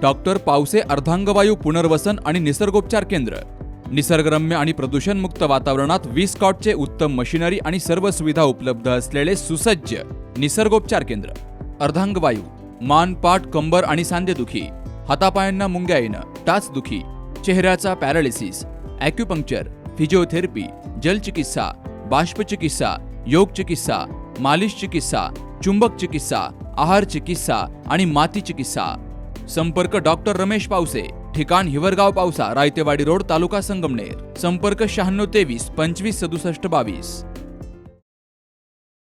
Doctor Pawase अर्धांगवायू पुनर्वसन आणि निसर्गोपचार केंद्र. निसर्गरम्य आणि प्रदूषणमुक्त वातावरणात 20 कॉटचे उत्तम मशिनरी आणि सर्व सुविधा उपलब्ध असलेले सुसज्ज निसर्गोपचार केंद्र. अर्धांगवायू, मान, पाठ, कंबर आणि सांधेदुखी, हातापायांना मुंग्या येणं, टाचदुखी, चेहऱ्याचा पॅरालिसिस, ॲक्युपंक्चर, फिजिओथेरपी, जलचिकित्सा, बाष्पचिकित्सा, योग चिकित्सा, मालिश चिकित्सा, चुंबक चिकित्सा, आहार चिकित्सा आणि माती चिकित्सा. संपर्क डॉक्टर रमेश पावसे, ठिकाण हिवरगाव पावसा, रायतेवाडी रोड, तालुका संगमनेर. संपर्क 9623 25 67 22.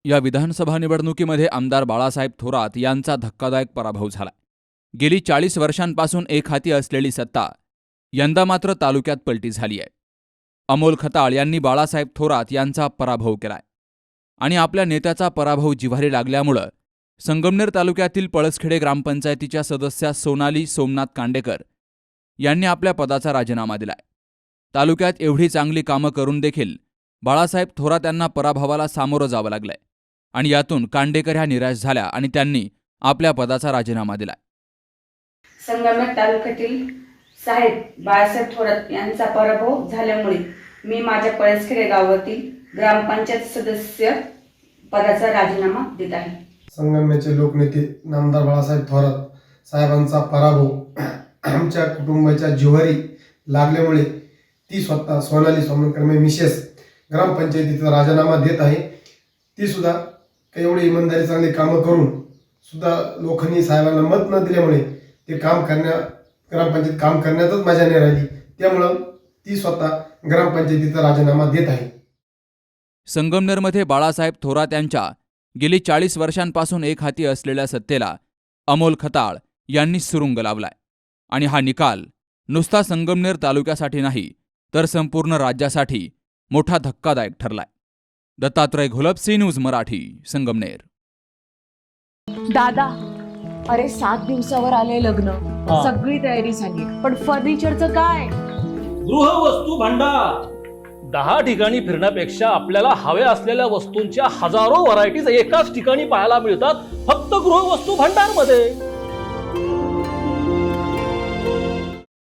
या विधानसभा निवडणुकीमध्ये आमदार बाळासाहेब थोरात यांचा धक्कादायक पराभव झाला. गेली 40 वर्षांपासून एक हाती असलेली सत्ता यंदा मात्र तालुक्यात पलटी झाली आहे. अमोल खताळ यांनी बाळासाहेब थोरात यांचा पराभव केलाय आणि आपल्या नेत्याचा पराभव जिव्हारी लागल्यामुळं संगमनेर तालुक्यातील पळसखेडे ग्रामपंचायतीच्या सदस्या सोनाली सोमनाथ कांडेकर यांनी आपल्या पदाचा राजीनामा दिलाय. तालुक्यात एवढी चांगली कामं करून देखील बाळासाहेब थोरात यांना पराभवाला सामोरं जावं लागलंय आणि यातून कांडेकर ह्या निराश झाल्या आणि त्यांनी आपल्या पदाचा राजीनामा दिलाय. संगमनेर तालुक्यातील साहेब बाळासाहेब थोरात यांचा पराभव झाल्यामुळे मी माझ्या पळसखेडे गावातील ग्रामपंचायत सदस्य पदाचा राजीनामा देत आहे. संगमनेरचे लोकनेते नामदार बाळासाहेब थोरात साहेबांचा पराभव आमच्या कुटुंबाच्या जिव्हारी लागल्यामुळे ती स्वतः सोनाली सोमनकर मिसेस ग्रामपंचायतीचा राजीनामा देत आहे. ती सुद्धा काही एवढी इमानदारी चांगली कामं करून सुद्धा लोकांनी साहेबांना मत न दिल्यामुळे ते ग्रामपंचायत काम करण्यातच मजा नाही राहिली. त्यामुळं ती स्वतः ग्रामपंचायतीचा राजीनामा देत आहे. संगमनेरमध्ये बाळासाहेब थोरात यांच्या गेली 40 वर्षांपासून एक हाती असलेल्या सत्तेला अमोल खताळ यांनी सुरुंग लावलाय आणि हा निकाल नुसता संगमनेर तालुक्यासाठी नाही तर संपूर्ण राज्यासाठी मोठा धक्कादायक ठरलाय. Dattatray Gholap, C News Marathi, Sangamner. दादा, अरे 7 दिवसावर आले लग्न, सगळी तयारी झाली, पण फर्निचरचं काय? गृहवस्तू भांडार 10 ठिकाणी फिरण्यापेक्षा आपल्याला हव्या असलेल्या वस्तूंच्या हजारो व्हरायटीज एकाच ठिकाणी पाहायला मिळतात फक्त गृहवस्तू भांडार मध्ये.